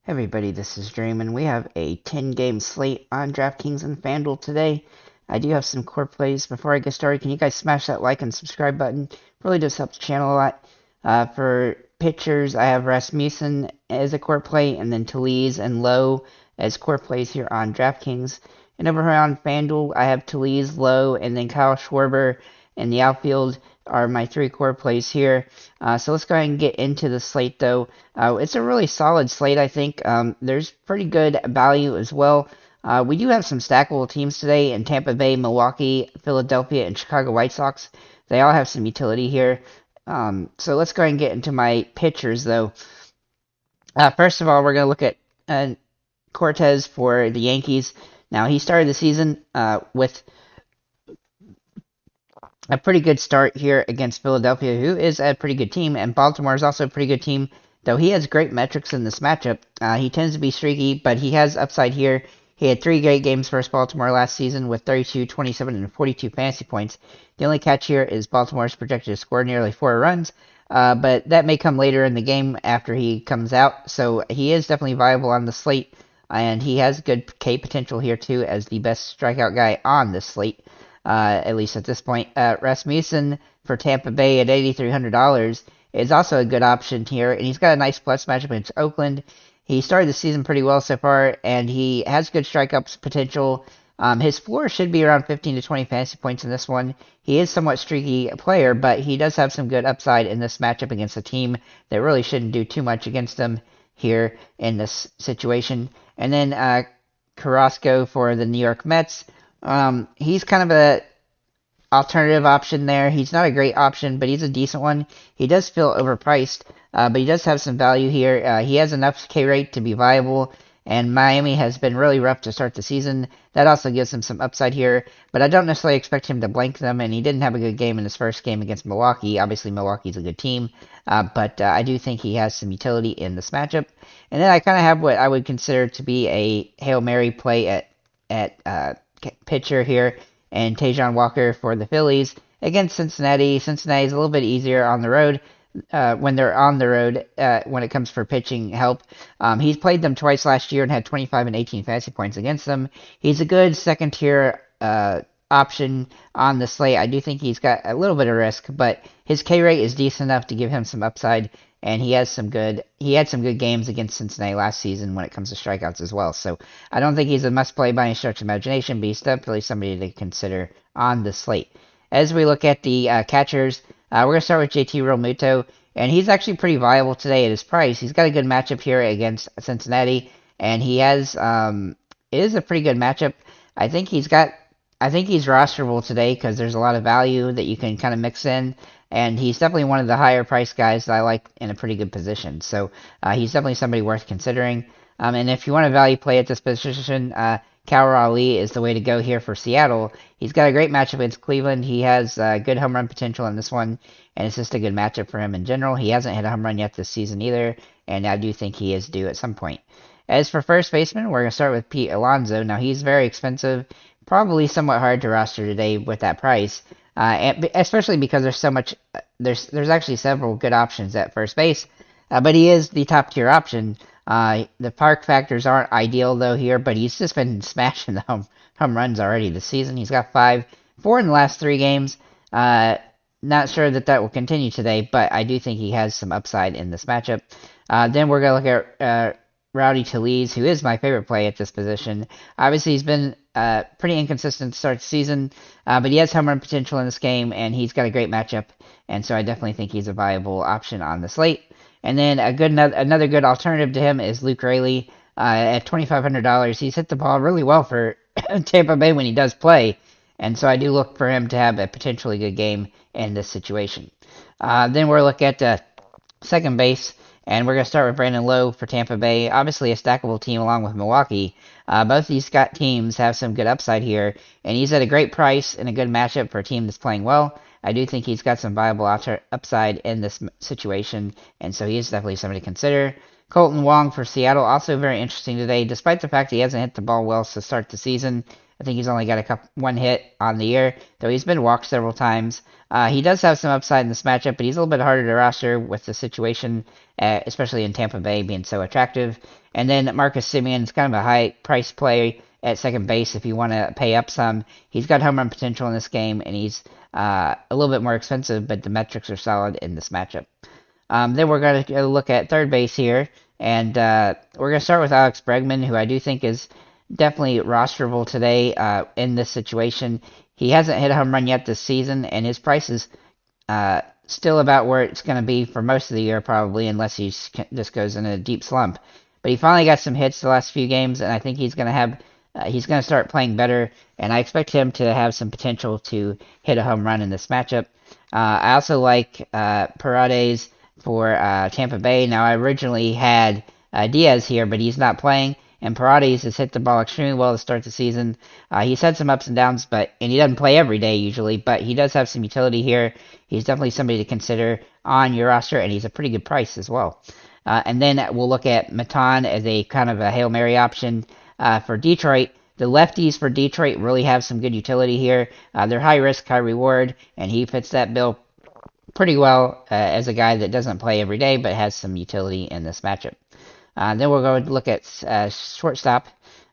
Hey everybody, this is Dream, and we have a 10-game slate on DraftKings and FanDuel today. I do have some core plays. Before I get started, can you guys smash that like and subscribe button? It really does help the channel a lot. For pitchers, I have Rasmussen as a core play, and then Talese and Lowe as core plays here on DraftKings. And over here on FanDuel, I have Talese, Lowe, and then Kyle Schwarber in the outfield are my three core plays here. So let's go ahead and get into the slate, though. It's a really solid slate, I think. There's pretty good value as well. We do have some stackable teams today in Tampa Bay, Milwaukee, Philadelphia, and Chicago White Sox. They all have some utility here. So let's go ahead and get into my pitchers, though. First of all, we're going to look at Cortez for the Yankees. Now, he started the season with a pretty good start here against Philadelphia, who is a pretty good team, and Baltimore is also a pretty good team, though he has great metrics in this matchup. He tends to be streaky, but he has upside here. He had 3 great games versus Baltimore last season with 32, 27, and 42 fantasy points. The only catch here is Baltimore's projected to score nearly 4 runs, but that may come later in the game after he comes out, so he is definitely viable on the slate, and he has good K potential here too as the best strikeout guy on this slate. At least at this point. Rasmussen for Tampa Bay at $8,300 is also a good option here, and he's got a nice plus matchup against Oakland. He started the season pretty well so far, and he has good strikeouts potential. His floor should be around 15 to 20 fantasy points in this one. He is somewhat streaky player, but he does have some good upside in this matchup against a team that really shouldn't do too much against him here in this situation. And then Carrasco for the New York Mets. He's kind of a alternative option there. He's not a great option, but he's a decent one. He does feel overpriced, but he does have some value here. He has enough K rate to be viable, and Miami has been really rough to start the season. That also gives him some upside here, but I don't necessarily expect him to blank them, and he didn't have a good game in his first game against Milwaukee. Obviously, Milwaukee's a good team, but I do think he has some utility in this matchup. And then I kind of have what I would consider to be a Hail Mary play at pitcher here, and Tajon Walker for the Phillies against Cincinnati. Cincinnati is a little bit easier on the road when they're on the road when it comes for pitching help. He's played them twice last year and had 25 and 18 fantasy points against them. He's a good second tier option on the slate. I do think he's got a little bit of risk, but his K rate is decent enough to give him some upside, and he had some good games against Cincinnati last season when it comes to strikeouts as well. So I don't think he's a must play by any stretch of imagination, but he's definitely somebody to consider on the slate. As we look at the catchers, we're going to start with JT Realmuto, and he's actually pretty viable today at his price. He's got a good matchup here against Cincinnati, and he has it is a pretty good matchup. I think he's rosterable today because there's a lot of value that you can kind of mix in, and he's definitely one of the higher price guys that I like in a pretty good position. So he's definitely somebody worth considering. And if you want a value play at this position, Kyle Raleigh is the way to go here for Seattle. He's got a great matchup against Cleveland. He has good home run potential in this one, and it's just a good matchup for him in general. He hasn't hit a home run yet this season either, and I do think he is due at some point. As for first baseman, we're going to start with Pete Alonso. Now, he's very expensive, probably somewhat hard to roster today with that price, and especially because there's so much. There's actually several good options at first base, but he is the top tier option. The park factors aren't ideal though here, but he's just been smashing the home runs already this season. He's got 4 in the last 3 games. Not sure that will continue today, but I do think he has some upside in this matchup. Then we're gonna look at Rowdy Talese, who is my favorite play at this position. Obviously, he's been pretty inconsistent to start the season, but he has home run potential in this game, and he's got a great matchup, and so I definitely think he's a viable option on the slate. And then another good alternative to him is Luke Raley at $2,500. He's hit the ball really well for Tampa Bay when he does play, and so I do look for him to have a potentially good game in this situation. Then we'll look at second base, and we're going to start with Brandon Lowe for Tampa Bay. Obviously a stackable team along with Milwaukee. Both these teams have some good upside here, and he's at a great price and a good matchup for a team that's playing well. I do think he's got some viable upside in this situation, and so he is definitely somebody to consider. Colton Wong for Seattle, also very interesting today, despite the fact he hasn't hit the ball well to start the season. I think he's only got one hit on the year, though he's been walked several times. He does have some upside in this matchup, but he's a little bit harder to roster with the situation, especially in Tampa Bay being so attractive. And then Marcus Semien is kind of a high price play at second base if you want to pay up some. He's got home run potential in this game, and he's a little bit more expensive, but the metrics are solid in this matchup. Then we're going to look at third base here, and we're going to start with Alex Bregman, who I do think is definitely rosterable today in this situation. He hasn't hit a home run yet this season, and his price is still about where it's going to be for most of the year, probably, unless he just goes in a deep slump. But he finally got some hits the last few games, and I think he's going to start playing better, and I expect him to have some potential to hit a home run in this matchup. I also like Paredes for Tampa Bay. Now, I originally had Diaz here, but he's not playing, and Paredes has hit the ball extremely well to start the season. He's had some ups and downs, and he doesn't play every day usually, but he does have some utility here. He's definitely somebody to consider on your roster, and he's a pretty good price as well. And then we'll look at Maton as a kind of a Hail Mary option for Detroit. The lefties for Detroit really have some good utility here. They're high risk, high reward, and he fits that bill pretty well as a guy that doesn't play every day but has some utility in this matchup. Then we're going to look at shortstop,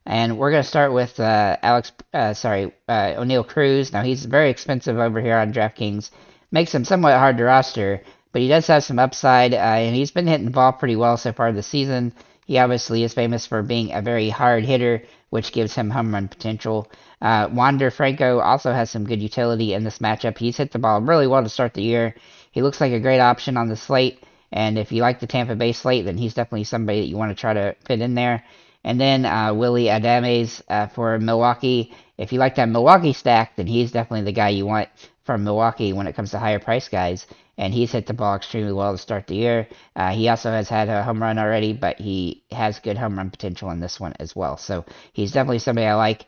and we're going to start with O'Neal Cruz. Now, he's very expensive over here on DraftKings. Makes him somewhat hard to roster, but he does have some upside, and he's been hitting the ball pretty well so far this season. He obviously is famous for being a very hard hitter, which gives him home run potential. Wander Franco also has some good utility in this matchup. He's hit the ball really well to start the year. He looks like a great option on the slate, and if you like the Tampa Bay slate, then he's definitely somebody that you want to try to fit in there. And then Willie Adames for Milwaukee. If you like that Milwaukee stack, then he's definitely the guy you want from Milwaukee when it comes to higher price guys. And he's hit the ball extremely well to start the year. He also has had a home run already, but he has good home run potential in this one as well. So he's definitely somebody I like.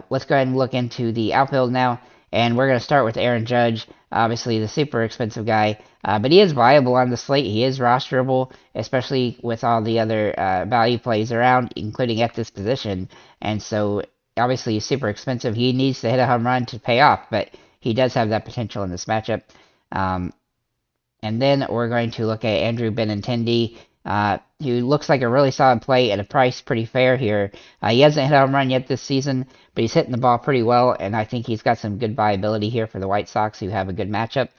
Let's go ahead and look into the outfield now. And we're going to start with Aaron Judge, obviously the super expensive guy. But he is viable on the slate. He is rosterable, especially with all the other value plays around, including at this position. And so, obviously, he's super expensive. He needs to hit a home run to pay off, but he does have that potential in this matchup. And then we're going to look at Andrew Benintendi, who looks like a really solid play at a price pretty fair here. He hasn't hit a home run yet this season, but he's hitting the ball pretty well, and I think he's got some good viability here for the White Sox, who have a good matchup.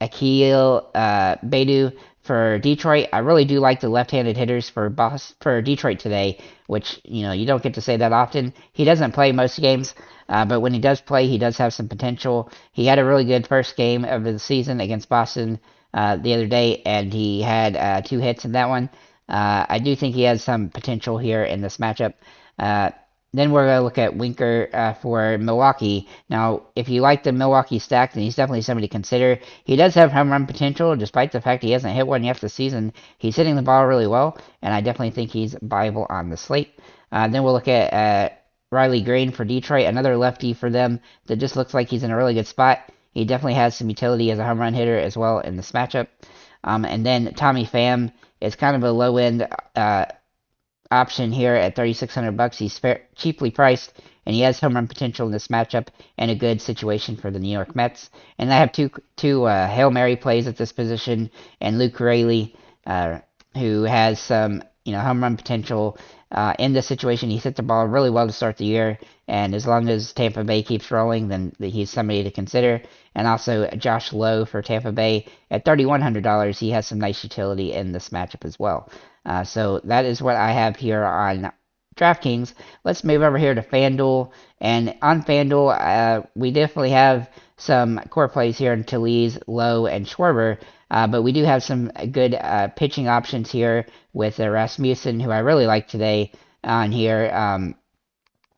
Akil Baddoo for Detroit. I really do like the left-handed hitters for Detroit today, which, you don't get to say that often. He doesn't play most games, but when he does play, he does have some potential. He had a really good first game of the season against Boston the other day, and he had 2 hits in that one. I do think he has some potential here in this matchup. Then we're going to look at Winker for Milwaukee. Now, if you like the Milwaukee stack, then he's definitely somebody to consider. He does have home run potential, despite the fact he hasn't hit one yet this season. He's hitting the ball really well, and I definitely think he's viable on the slate. Then we'll look at Riley Green for Detroit, another lefty for them that just looks like he's in a really good spot. He definitely has some utility as a home run hitter as well in this matchup. And then Tommy Pham is kind of a low-end option here at $3,600. He's cheaply priced, and he has home run potential in this matchup and a good situation for the New York Mets. And I have two Hail Mary plays at this position, and Luke Raley, who has some home run potential in this situation. He's hit the ball really well to start the year, and as long as Tampa Bay keeps rolling, then he's somebody to consider. And also Josh Lowe for Tampa Bay at $3,100. He has some nice utility in this matchup as well. So that is what I have here on DraftKings. Let's move over here to FanDuel. And on FanDuel, we definitely have some core plays here in Tellez, Lowe, and Schwarber. But we do have some good pitching options here with Rasmussen, who I really like today on here.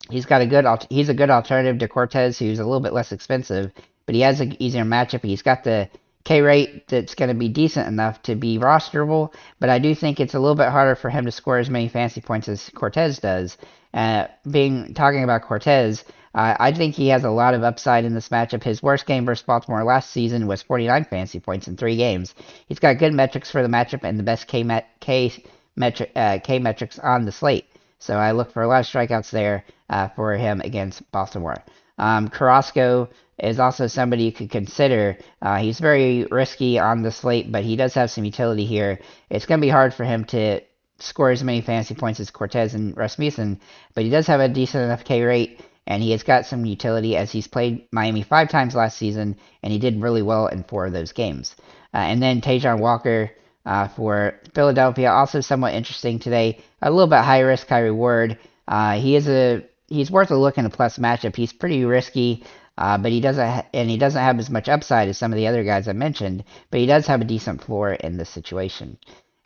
He's a good alternative to Cortez, who's a little bit less expensive, but he has an easier matchup. He's got the K rate that's going to be decent enough to be rosterable, but I do think it's a little bit harder for him to score as many fantasy points as Cortez does. Talking about Cortez, I think he has a lot of upside in this matchup. His worst game versus Baltimore last season was 49 fantasy points in 3 games. He's got good metrics for the matchup and the best K metrics on the slate. So I look for a lot of strikeouts there for him against Baltimore. Carrasco is also somebody you could consider. He's very risky on the slate, but he does have some utility here. It's going to be hard for him to score as many fantasy points as Cortez and Rasmussen, but he does have a decent enough K rate, and he has got some utility as he's played Miami 5 times last season, and he did really well in 4 of those games. And then Tajon Walker for Philadelphia, also somewhat interesting today. A little bit high risk, high reward. He's worth a look in a plus matchup. He's pretty risky, but he doesn't have as much upside as some of the other guys I mentioned. But he does have a decent floor in this situation.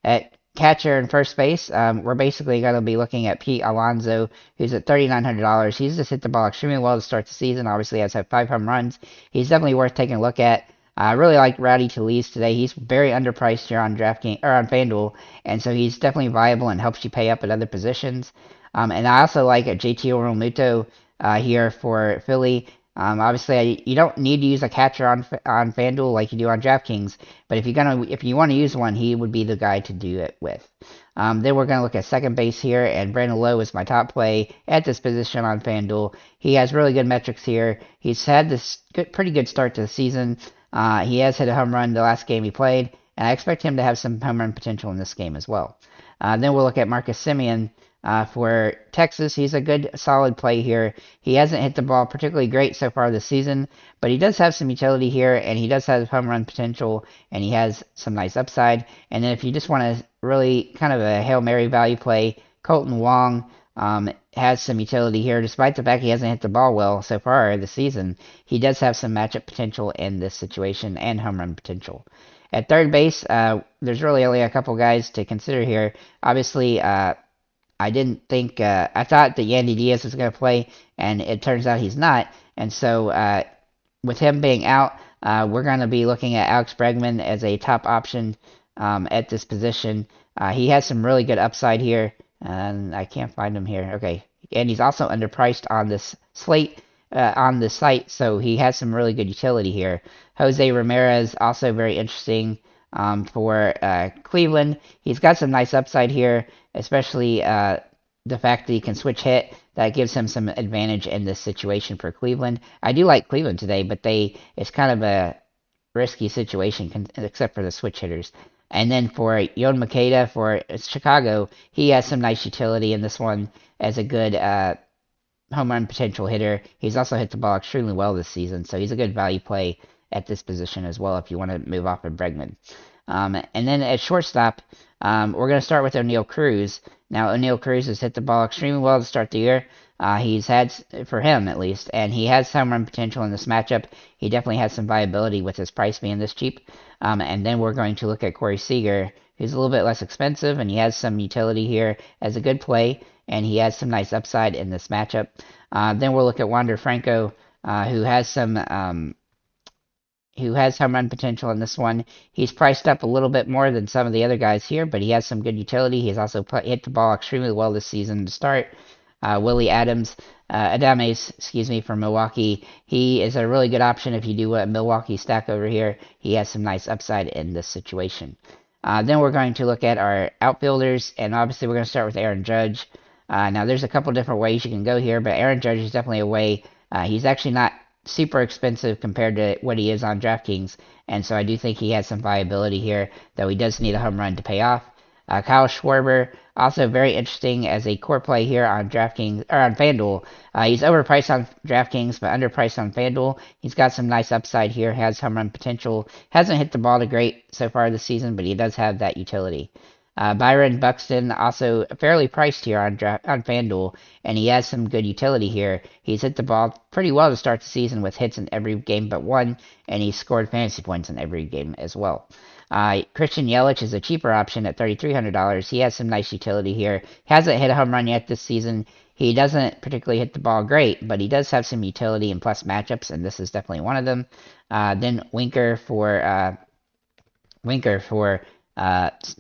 At catcher and first base, we're basically going to be looking at Pete Alonso, who's at $3,900. He's just hit the ball extremely well to start the season. Obviously, has had 5 home runs. He's definitely worth taking a look at. I really like Rowdy Tellez today. He's very underpriced here on DraftKings or on FanDuel, and so he's definitely viable and helps you pay up at other positions. And I also like JT Realmuto here for Philly. Obviously, you don't need to use a catcher on FanDuel like you do on DraftKings, but if you want to use one, he would be the guy to do it with. Then we're going to look at second base here, and Brandon Lowe is my top play at this position on FanDuel. He has really good metrics here. He's had this pretty good start to the season. He has hit a home run the last game he played, and I expect him to have some home run potential in this game as well. Then we'll look at Marcus Semien for Texas. He's a good, solid play here. He hasn't hit the ball particularly great so far this season, but he does have some utility here, and he does have home run potential, and he has some nice upside. And then if you just want to really kind of a Hail Mary value play, Colton Wong has some utility here. Despite the fact he hasn't hit the ball well so far this season, he does have some matchup potential in this situation and home run potential. At third base, there's really only a couple guys to consider here. Obviously, I thought that Yandy Diaz was going to play, and it turns out he's not. And so with him being out, we're going to be looking at Alex Bregman as a top option at this position. He has some really good upside here. And I can't find him here. Okay, and he's also underpriced on this slate on the site, so he has some really good utility here. Jose Ramirez, also very interesting for Cleveland. He's got some nice upside here, especially the fact that he can switch hit. That gives him some advantage in this situation for Cleveland. I do like Cleveland today, but it's kind of a risky situation, except for the switch hitters. And then for Yoan Makeda for Chicago, he has some nice utility in this one as a good home run potential hitter. He's also hit the ball extremely well this season, so he's a good value play at this position as well if you want to move off of Bregman. And then at shortstop, we're going to start with O'Neal Cruz. Now, O'Neal Cruz has hit the ball extremely well to start the year. He's had, for him at least, and he has home run potential in this matchup. He definitely has some viability with his price being this cheap. And then we're going to look at Corey Seager, who's a little bit less expensive, and he has some utility here as a good play, and he has some nice upside in this matchup. Then we'll look at Wander Franco, who has home run potential in this one. He's priced up a little bit more than some of the other guys here, but he has some good utility. He's also hit the ball extremely well this season to start. Willie Adames, from Milwaukee. He is a really good option if you do a Milwaukee stack over here. He has some nice upside in this situation. Then we're going to look at our outfielders, and obviously we're going to start with Aaron Judge. Now, there's a couple different ways you can go here, but Aaron Judge is definitely a way. He's actually not super expensive compared to what he is on DraftKings, and so I do think he has some viability here, though he does need a home run to pay off. Kyle Schwarber, also very interesting as a core play here on DraftKings or on FanDuel. He's overpriced on DraftKings, but underpriced on FanDuel. He's got some nice upside here, has home run potential. Hasn't hit the ball to great so far this season, but he does have that utility. Byron Buxton, also fairly priced here on FanDuel, and he has some good utility here. He's hit the ball pretty well to start the season with hits in every game but one, and he's scored fantasy points in every game as well. Christian Yelich is a cheaper option at $3,300. He has some nice utility here. Hasn't hit a home run yet this season. He doesn't particularly hit the ball great, but he does have some utility and plus matchups, and this is definitely one of them. Then Winker for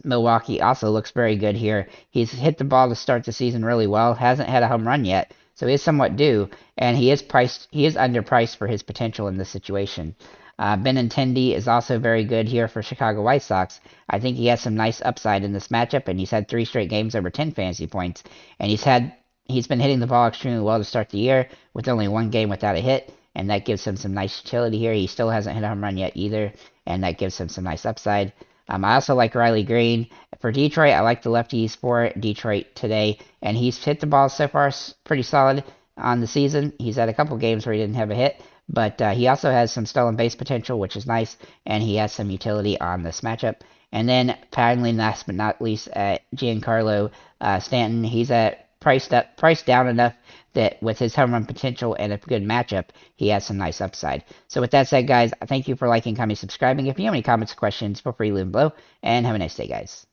Milwaukee also looks very good here. He's hit the ball to start the season really well. Hasn't had a home run yet, so he is somewhat due, and he is underpriced for his potential in this situation. Benintendi is also very good here for Chicago White Sox. I think he has some nice upside in this matchup, and he's had 3 straight games over 10 fantasy points, and he's been hitting the ball extremely well to start the year with only 1 game without a hit, and that gives him some nice utility here. He still hasn't hit a home run yet either, and that gives him some nice upside. I also like Riley Green. For Detroit, I like the lefties for Detroit today, and he's hit the ball so far pretty solid on the season. He's had a couple games where he didn't have a hit, but he also has some stolen base potential, which is nice, and he has some utility on this matchup. And then finally, last but not least, Giancarlo Stanton. He's priced down enough that with his home run potential and a good matchup, he has some nice upside. So with that said, guys, thank you for liking, commenting, subscribing. If you have any comments or questions, feel free to leave them below, and have a nice day, guys.